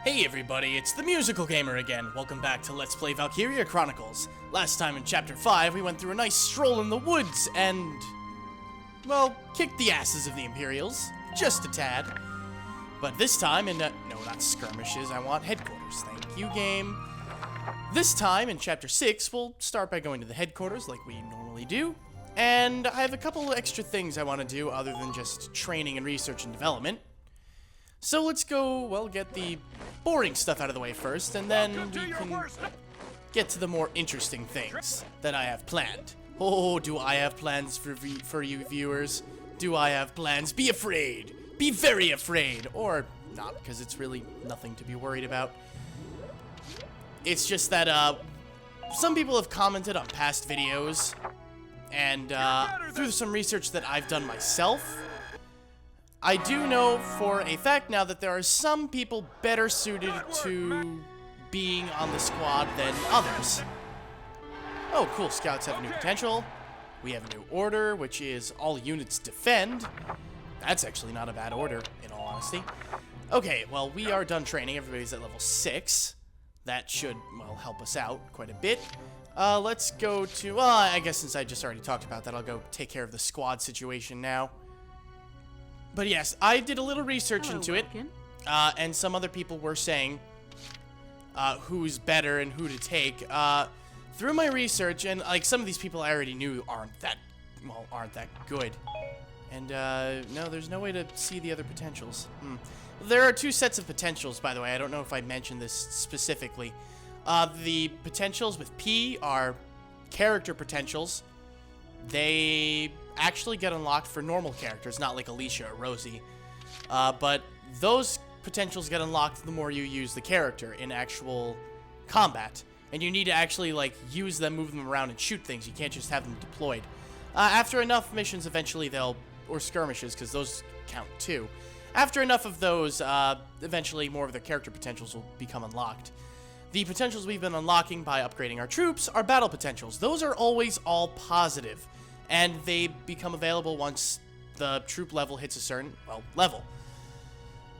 Hey everybody, it's the Musical Gamer again. Welcome back to Let's Play Valkyria Chronicles. Last time in Chapter 5, we went through a nice stroll in the woods and, well, kicked the asses of the Imperials. Just a tad. But this time in, no, not skirmishes, I want headquarters. Thank you, game. This time in Chapter 6, we'll start by going to the headquarters like we normally do. And I have a couple extra things I want to do other than just training and research and development. So let's go, well, get the boring stuff out of the way first, and then we can get to the more interesting things that I have planned. Oh, do I have plans for you viewers? Do I have plans? Be afraid! Be very afraid! Or not, because it's really nothing to be worried about. It's just that, some people have commented on past videos, and, through some research that I've done myself, I do know for a fact now that there are some people better suited to being on the squad than others. Oh, cool. Scouts have a new potential. We have a new order, which is all units defend. That's actually not a bad order, in all honesty. Okay, well, we are done training. Everybody's at level 6. That should, well, help us out quite a bit. Let's go to, well, I guess since I just already talked about that, I'll go take care of the squad situation now. But yes, I did a little research into it, and some other people were saying who's better and who to take. Through my research, and like some of these people I already knew aren't that good. And no, there's no way to see the other potentials. There are two sets of potentials, by the way. I don't know if I mentioned this specifically. The potentials with P are character potentials. They actually get unlocked for normal characters, not like Alicia or Rosie. But those potentials get unlocked the more you use the character in actual combat. And you need to actually, like, use them, move them around, and shoot things. You can't just have them deployed. After enough missions, eventually or skirmishes, because those count too. After enough of those, eventually more of their character potentials will become unlocked. The potentials we've been unlocking by upgrading our troops are battle potentials. Those are always all positive. And they become available once the troop level hits a certain, well, level.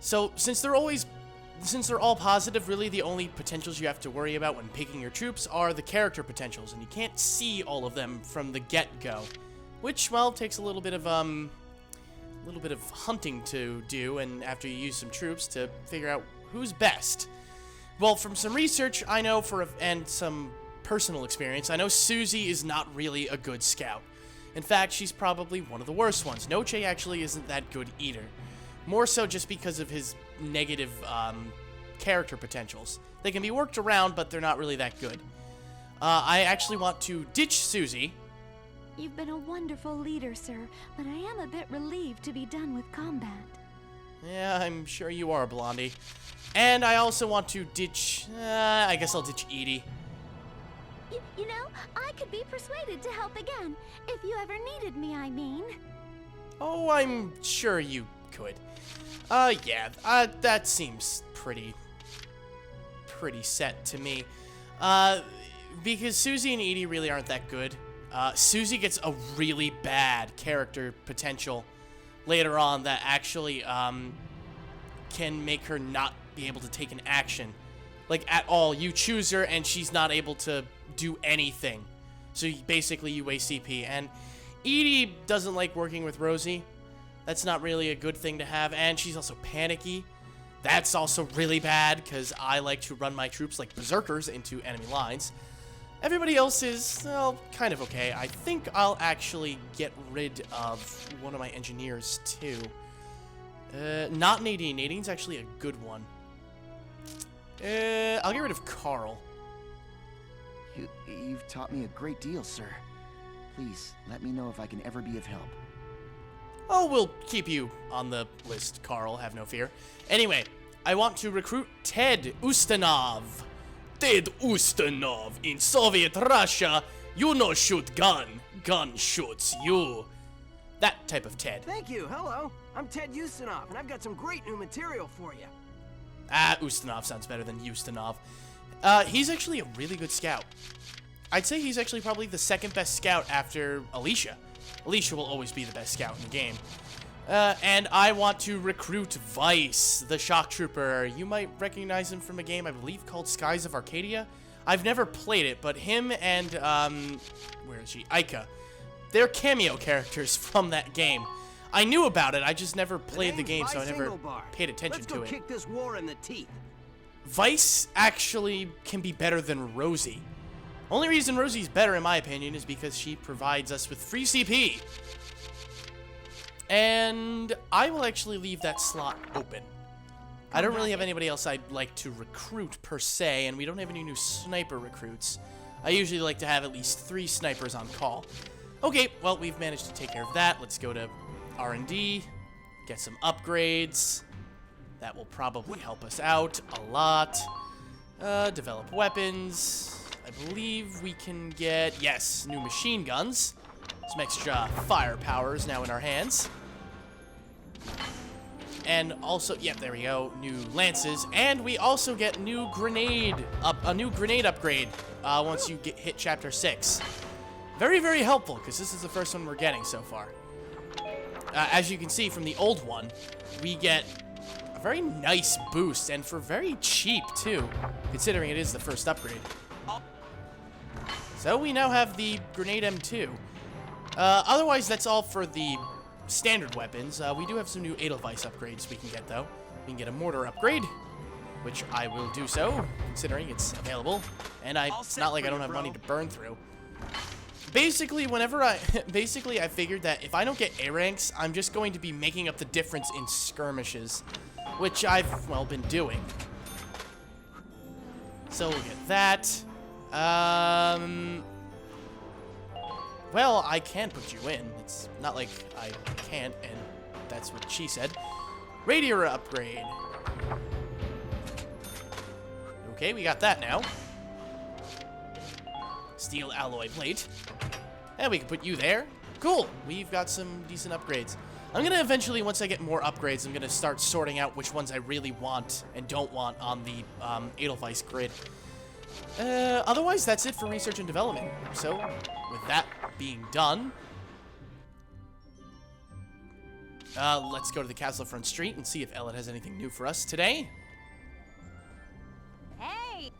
So, since they're all positive, really the only potentials you have to worry about when picking your troops are the character potentials, and you can't see all of them from the get-go. Which, well, takes a little bit of hunting to do, and after you use some troops to figure out who's best. Well, from some research, I know and some personal experience, I know Susie is not really a good scout. In fact, she's probably one of the worst ones. Noche actually isn't that good either. More so just because of his negative character potentials. They can be worked around, but they're not really that good. I actually want to ditch Susie. You've been a wonderful leader, sir, but I am a bit relieved to be done with combat. Yeah, I'm sure you are, Blondie. And I also want to ditch, I guess I'll ditch Edie. You know, I could be persuaded to help again, if you ever needed me, I mean. Oh, I'm sure you could. Yeah, that seems pretty set to me. Because Susie and Edie really aren't that good. Susie gets a really bad character potential later on that actually, can make her not be able to take an action. Like, at all. You choose her, and she's not able to do anything. So, basically, you waste CP. And Edie doesn't like working with Rosie. That's not really a good thing to have. And she's also panicky. That's also really bad, because I like to run my troops like berserkers into enemy lines. Everybody else is, well, kind of okay. I think I'll actually get rid of one of my engineers, too. Not Nadine. Nadine's actually a good one. I'll get rid of Carl. You've taught me a great deal, sir. Please, let me know if I can ever be of help. Oh, we'll keep you on the list, Carl. Have no fear. Anyway, I want to recruit Ted Ustinov. Ted Ustinov. In Soviet Russia, you no shoot gun. Gun shoots you. That type of Ted. Thank you. Hello. I'm Ted Ustinov, and I've got some great new material for you. Ustinov sounds better than Ustinov. He's actually a really good scout. I'd say he's actually probably the second best scout after Alicia. Alicia will always be the best scout in the game. And I want to recruit Vice, the shock trooper. You might recognize him from a game, I believe, called Skies of Arcadia. I've never played it, but him and, where is she? Aika. They're cameo characters from that game. I knew about it, I just never played the game, so I never paid attention to it. Let's go kick this war in the teeth. Vice actually can be better than Rosie. Only reason Rosie's better, in my opinion, is because she provides us with free CP. And I will actually leave that slot open. I don't really have anybody else I'd like to recruit, per se, and we don't have any new sniper recruits. I usually like to have at least 3 snipers on call. Okay, well, we've managed to take care of that. Let's go to R&D, get some upgrades. That will probably help us out a lot. Develop weapons. I believe we can get, yes, new machine guns. Some extra firepower is now in our hands. And also, yeah, there we go, new lances. And we also get a new grenade upgrade once you hit Chapter 6. Very, very helpful, because this is the first one we're getting so far. As you can see from the old one, we get a very nice boost, and for very cheap, too, considering it is the first upgrade. So we now have the Grenade M2. Otherwise, that's all for the standard weapons. We do have some new Edelweiss upgrades we can get, though. We can get a mortar upgrade, which I will do so, considering it's available. And it's not like I don't have money to burn through. Basically, I figured that if I don't get A ranks, I'm just going to be making up the difference in skirmishes, which I've, well, been doing. So we'll get that. Well, I can put you in. It's not like I can't, and that's what she said. Radiator upgrade. Okay, we got that now. Steel alloy plate. And we can put you there. Cool. We've got some decent upgrades. I'm going to eventually, once I get more upgrades, I'm going to start sorting out which ones I really want and don't want on the Edelweiss grid. Otherwise, that's it for research and development. So, with that being done, let's go to the Castle Front Street and see if Ellen has anything new for us today. Hey!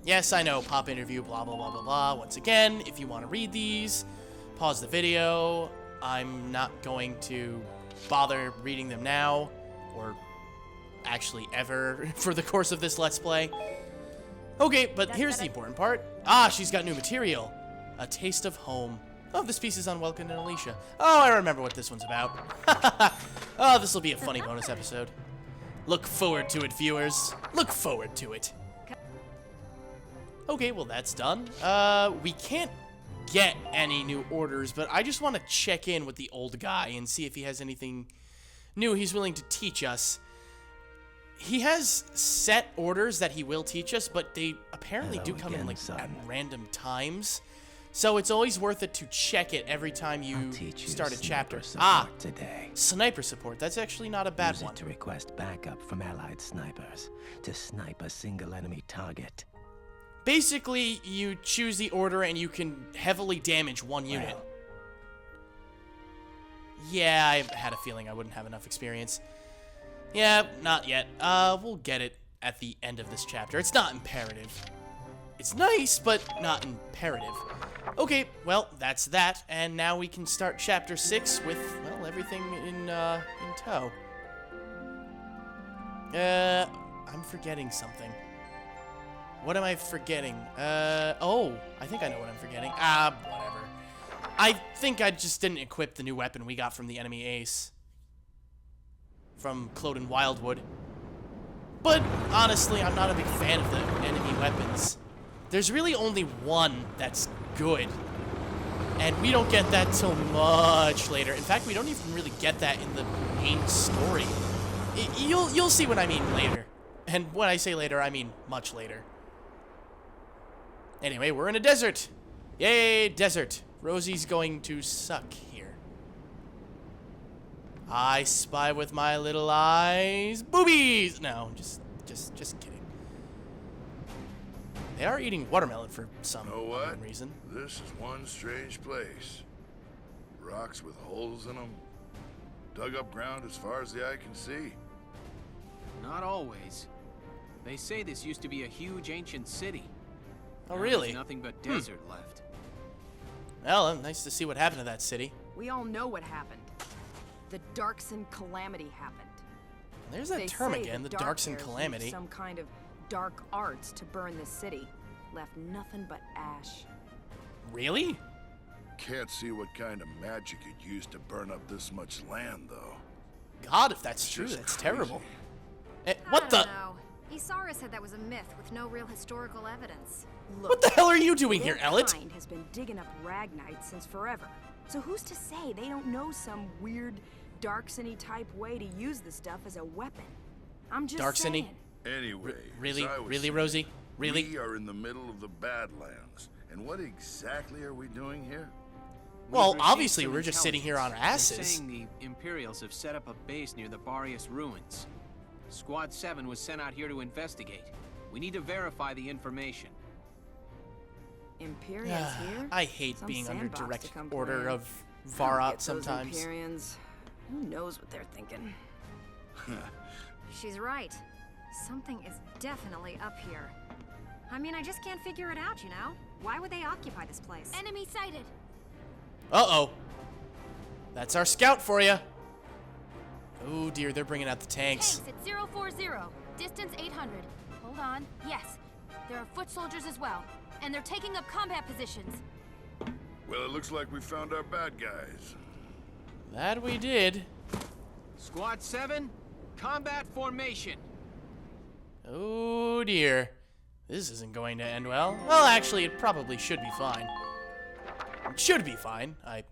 Yes, I know, pop interview, blah, blah, blah, blah, blah. Once again, if you want to read these, pause the video. I'm not going to bother reading them now, or actually ever for the course of this Let's Play. Okay, but here's the important part. Ah, she's got new material. A taste of home. Oh, this piece is on Welkin and Alicia. Oh, I remember what this one's about. Oh, this will be a funny bonus episode. Look forward to it, viewers. Look forward to it. Okay, well, that's done. We can't get any new orders, but I just want to check in with the old guy and see if he has anything new he's willing to teach us. He has set orders that he will teach us, but they apparently do come in, like, at random times. So it's always worth it to check it every time you start a chapter. Today. Sniper support. That's actually not a bad one. Use it to request backup from allied snipers to snipe a single enemy target. Basically, you choose the order and you can heavily damage one unit. Well. Yeah, I had a feeling I wouldn't have enough experience. Yeah, not yet. We'll get it at the end of this chapter. It's not imperative. It's nice, but not imperative. Okay, well, that's that, and now we can start Chapter 6 with, well, everything in tow. I'm forgetting something. What am I forgetting? Oh, I think I know what I'm forgetting. Whatever. I think I just didn't equip the new weapon we got from the enemy ace. From Cloden Wildwood. But, honestly, I'm not a big fan of the enemy weapons. There's really only one that's good. And we don't get that till much later. In fact, we don't even really get that in the main story. You'll see what I mean later. And when I say later, I mean much later. Anyway, we're in a desert. Yay, desert. Rosie's going to suck here. I spy with my little eyes boobies. No, just kidding. They are eating watermelon for some unknown reason. This is one strange place. Rocks with holes in them. Dug up ground as far as the eye can see. Not always. They say this used to be a huge ancient city. Oh, Now really? There's nothing but desert left. Well, nice to see what happened to that city. We all know what happened. The Darkson Calamity happened. There's that They term say again, the Dark Darkson Bears used Calamity. some kind of dark arts to burn this city. Left nothing but ash. Really? Can't see what kind of magic it used to burn up this much land, though. God, if that's true, Just that's crazy. terrible. What the? No. Isara said that was a myth with no real historical evidence. Look, What the hell are you doing here, their Ellet? kind has been digging up Ragnite since forever. So who's to say they don't know some weird Darksony type way to use the stuff as a weapon? I'm just Darksony? saying. Anyway, Really? as I was Really, saying, Rosie? Really? We are in the middle of the Badlands. And what exactly are we doing here? Well, We've received obviously, some we're just sitting here on our intelligence. They're asses. saying the Imperials have set up a base near the Barrius ruins. Squad 7 was sent out here to investigate. We need to verify the information. Imperians here? I hate Some being under sandbox to direct come order play in. of Get Varot those sometimes. Imperians. Who knows what they're thinking? She's right. Something is definitely up here. I mean, I just can't figure it out, you know? Why would they occupy this place? Enemy sighted. Uh-oh. That's our scout for you. Oh dear, they're bringing out the tanks. Tanks at 040. Distance 800. Hold on. Yes. There are foot soldiers as well. And they're taking up combat positions. Well, it looks like we found our bad guys. That we did. Squad 7, combat formation. Oh dear. This isn't going to end well. Well, actually, it probably should be fine. It should be fine, I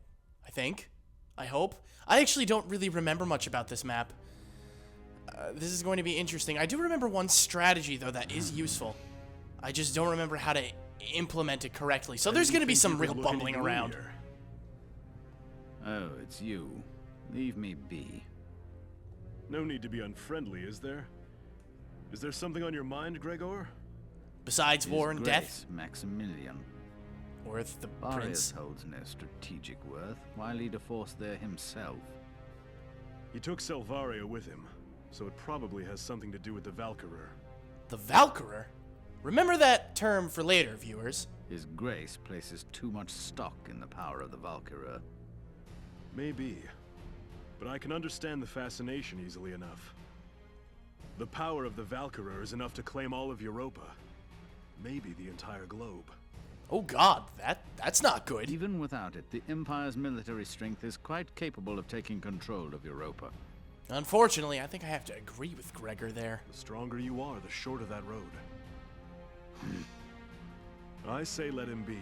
think. I hope. I actually don't really remember much about this map. This is going to be interesting. I do remember one strategy, though, that is useful. I just don't remember how to implement it correctly. So there's going to be some real bumbling around. Oh, it's you. Leave me be. No need to be unfriendly, is there? Is there something on your mind, Gregor? Besides His war and Grace, death? Maximilian. Or the Barrius prince? holds no strategic worth. Why lead a force there himself? He took Selvaria with him, so it probably has something to do with the Valkyria. The Valkyria? Remember that term for later, viewers. His Grace places too much stock in the power of the Valkyria. Maybe, but I can understand the fascination easily enough. The power of the Valkyria is enough to claim all of Europa. Maybe the entire globe. Oh god, that's not good. Even without it, the Empire's military strength is quite capable of taking control of Europa. Unfortunately, I think I have to agree with Gregor there. The stronger you are, the shorter that road. I say let him be.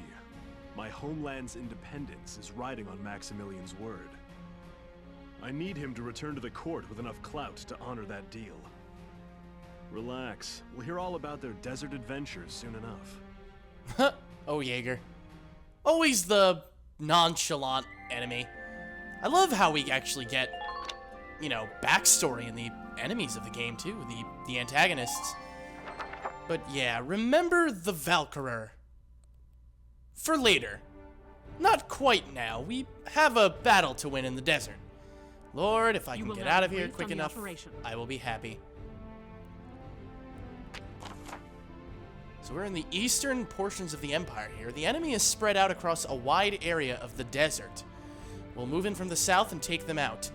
My homeland's independence is riding on Maximilian's word. I need him to return to the court with enough clout to honor that deal. Relax. We'll hear all about their desert adventures soon enough. Oh, Jaeger. Always the nonchalant enemy. I love how we actually get, you know, backstory in the enemies of the game, too. The antagonists. But yeah, remember the Valkyria. For later. Not quite now. We have a battle to win in the desert. Lord, if I can get out of here quick enough, I will be happy. So we're in the eastern portions of the Empire here. The enemy is spread out across a wide area of the desert. We'll move in from the south and take them out.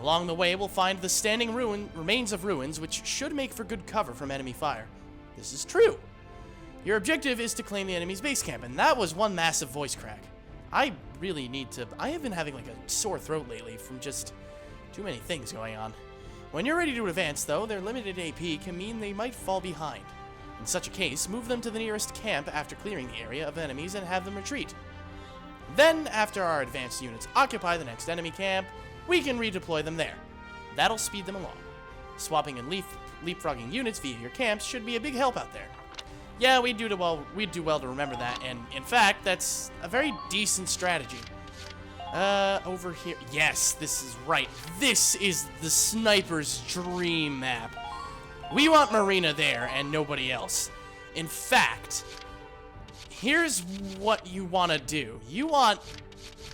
Along the way, we'll find the standing remains of ruins, which should make for good cover from enemy fire. This is true. Your objective is to claim the enemy's base camp, and that was one massive voice crack. I really need to... I have been having like a sore throat lately from just too many things going on. When you're ready to advance, though, their limited AP can mean they might fall behind. In such a case, move them to the nearest camp after clearing the area of enemies and have them retreat. Then, after our advanced units occupy the next enemy camp, we can redeploy them there. That'll speed them along. Swapping and leapfrogging units via your camps should be a big help out there. Yeah, we'd do well to remember that, and in fact, that's a very decent strategy. Over here. Yes, this is right. This is the sniper's dream map. We want Marina there and nobody else. In fact, here's what you want to do. You want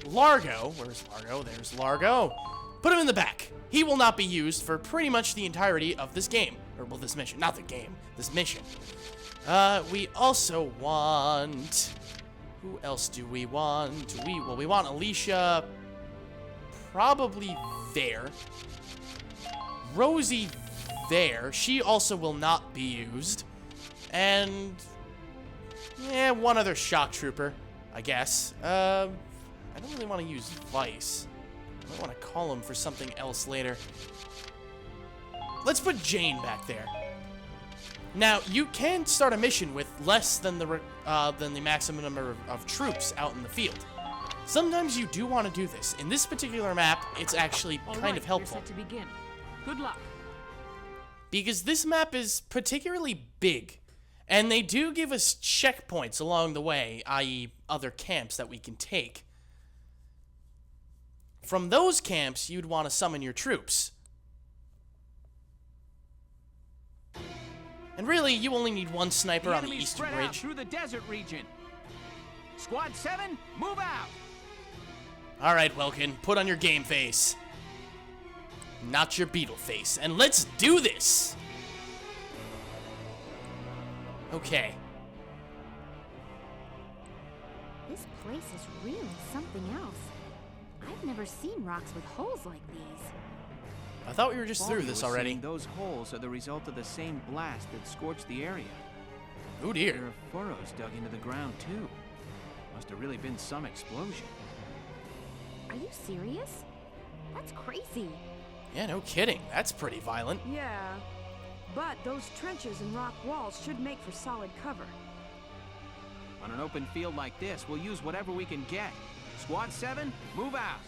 Largo. Where's Largo? There's Largo. Put him in the back. He will not be used for pretty much the entirety of this game. Or, well, this mission. Not the game. This mission. We also want... Who else do we want? We want Alicia probably there. Rosie there. She also will not be used. And... yeah, one other shock trooper, I guess. I don't really want to use Vice. I want to call him for something else later. Let's put Jane back there. Now, you can start a mission with less than the maximum number of troops out in the field. Sometimes you do want to do this. In this particular map, it's actually kind of helpful. You're set to begin. Good luck. Because this map is particularly big. And they do give us checkpoints along the way, i.e. other camps that we can take. From those camps, you'd want to summon your troops. And really, you only need one sniper on the eastern spread ridge. Out through the desert region. Squad 7, move out. All right, Welkin, put on your game face. Not your beetle face. And let's do this! Okay. This place is really something else. I've never seen rocks with holes like these. I thought we were just through this already. Those holes are the result of the same blast that scorched the area. Oh dear. There are furrows dug into the ground too. Must have really been some explosion. Are you serious? That's crazy. Yeah, no kidding. That's pretty violent. Yeah, but those trenches and rock walls should make for solid cover. On an open field like this, we'll use whatever we can get. Squad 7, move out.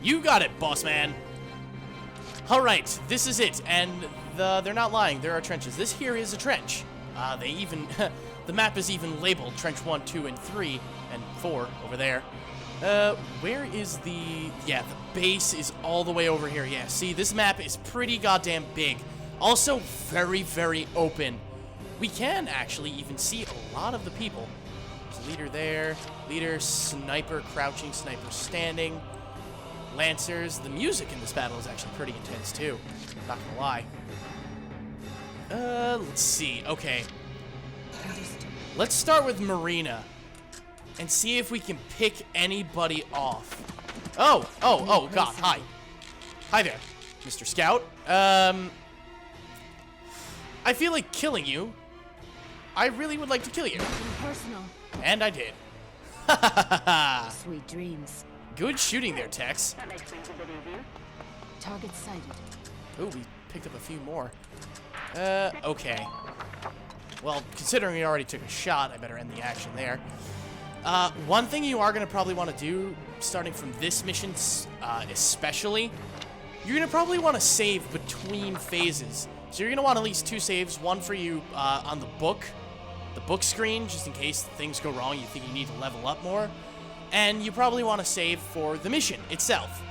You got it, boss man. All right, this is it, and they're not lying. There are trenches. This here is a trench. They even the map is even labeled Trench 1, 2, and 3, and 4 over there. Where is the... yeah, the base is all the way over here. Yeah, see, this map is pretty goddamn big. Also very, very open. We can actually even see a lot of the people. There's a leader there. Leader, sniper crouching, sniper standing. Lancers. The music in this battle is actually pretty intense too. Not gonna lie. Let's see. Okay. Let's start with Marina. And see if we can pick anybody off. Oh, God, hi. Hi there, Mr. Scout. I feel like killing you. I really would like to kill you. Personal. And I did. Sweet dreams. Good shooting there, Tex. Target sighted. Ooh, we picked up a few more. Okay. Well, considering we already took a shot, I better end the action there. One thing you are going to probably want to do, starting from this mission especially, you're going to probably want to save between phases. So you're going to want at least 2 saves, one for you on the book screen, just in case things go wrong, you think you need to level up more. And you probably want to save for the mission itself.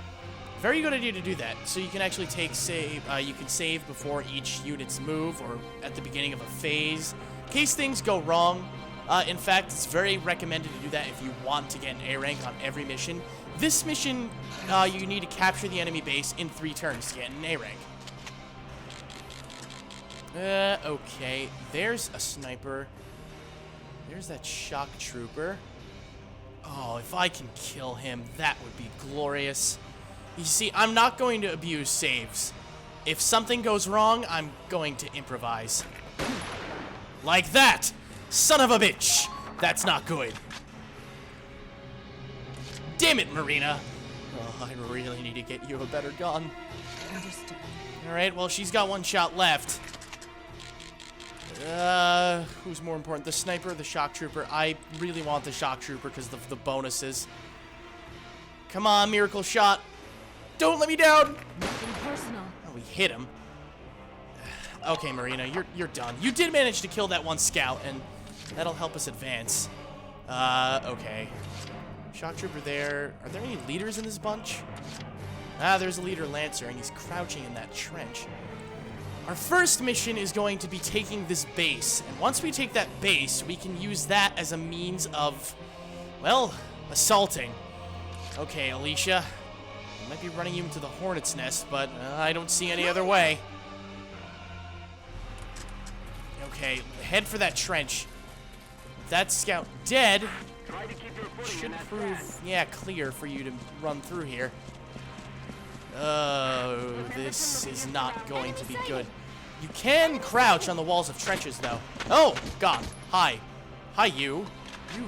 Very good idea to do that. So you can actually you can save before each unit's move or at the beginning of a phase. In case things go wrong, in fact, it's very recommended to do that if you want to get an A rank on every mission. This mission, you need to capture the enemy base in 3 turns to get an A rank. Okay, there's a sniper. There's that shock trooper. Oh, if I can kill him, that would be glorious. You see, I'm not going to abuse saves. If something goes wrong, I'm going to improvise. Like that! Son of a bitch! That's not good. Damn it, Marina! Oh, I really need to get you a better gun. Understood. Alright, well, she's got 1 shot left. Who's more important, the sniper or the shock trooper? I really want the shock trooper because of the bonuses. Come on, miracle shot. Don't let me down. Nothing personal. Oh, we hit him. Okay, Marina, you're done. You did manage to kill that 1 scout, and that'll help us advance. Okay. Shock trooper there. Are there any leaders in this bunch? Ah, there's a leader Lancer, and he's crouching in that trench. Our first mission is going to be taking this base, and once we take that base, we can use that as a means of, well, assaulting. Okay, Alicia. I might be running you into the hornet's nest, but I don't see any other way. Okay, head for that trench. With that scout dead, should prove, yeah, clear for you to run through here. Oh, this is not going to be good. You can crouch on the walls of trenches, though. Oh, God. Hi. Hi, you. You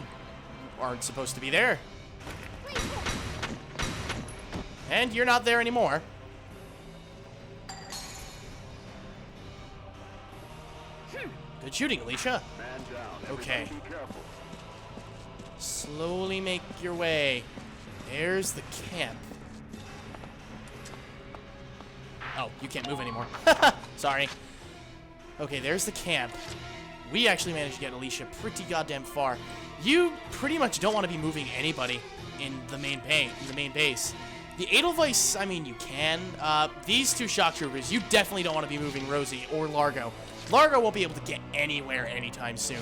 aren't supposed to be there. And you're not there anymore. Good shooting, Alicia. Okay. Slowly make your way. There's the camp. Oh, you can't move anymore. Sorry. Okay, there's the camp. We actually managed to get Alicia pretty goddamn far. You pretty much don't want to be moving anybody in the main base. The Edelweiss, I mean, you can. These two shock troopers, you definitely don't want to be moving Rosie or Largo. Largo won't be able to get anywhere anytime soon.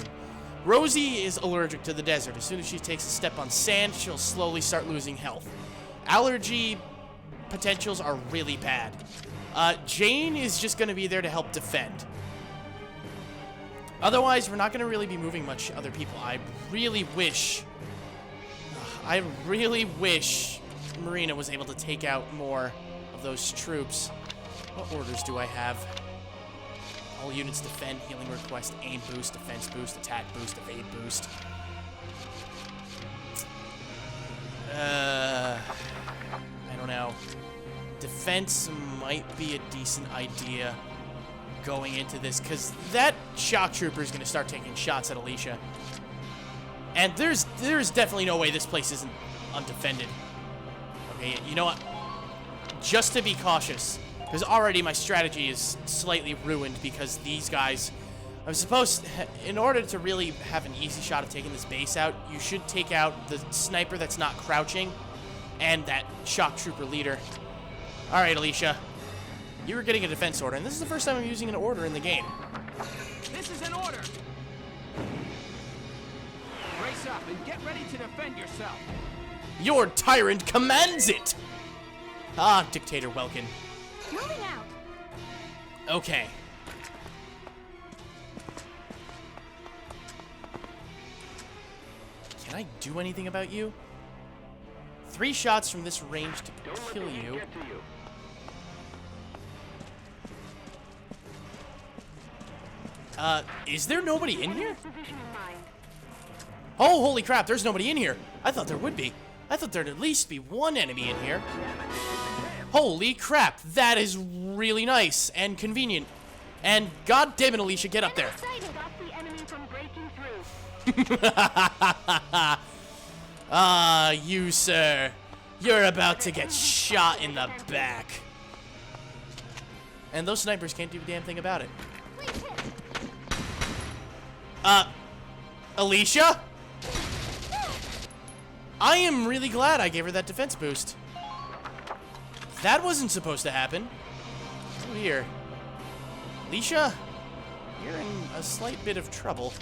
Rosie is allergic to the desert. As soon as she takes a step on sand, she'll slowly start losing health. Allergy potentials are really bad. Jane is just going to be there to help defend. Otherwise, we're not going to really be moving much other people. I really wish Marina was able to take out more of those troops. What orders do I have? All units defend, healing request, aim boost, defense boost, attack boost, evade boost. I don't know. Defense might be a decent idea going into this, because that shock trooper is going to start taking shots at Alicia. And there's definitely no way this place isn't undefended. Okay, you know what? Just to be cautious, because already my strategy is slightly ruined because these guys... in order to really have an easy shot of taking this base out, you should take out the sniper that's not crouching and that shock trooper leader. Alright, Alicia. You were getting a defense order, and this is the first time I'm using an order in the game. This is an order! Brace up and get ready to defend yourself. Your tyrant commands it! Ah, Dictator Welkin. Moving out. Okay. Can I do anything about you? 3 shots from this range to kill you. Is there nobody in here? Oh, holy crap, there's nobody in here. I thought there would be. I thought there'd at least be one enemy in here. Holy crap, that is really nice and convenient. And god damn it, Alicia, get up there. Ah, you, sir. You're about to get shot in the back. And those snipers can't do a damn thing about it. Alicia? I am really glad I gave her that defense boost. That wasn't supposed to happen. Oh dear. Alicia, you're in a slight bit of trouble.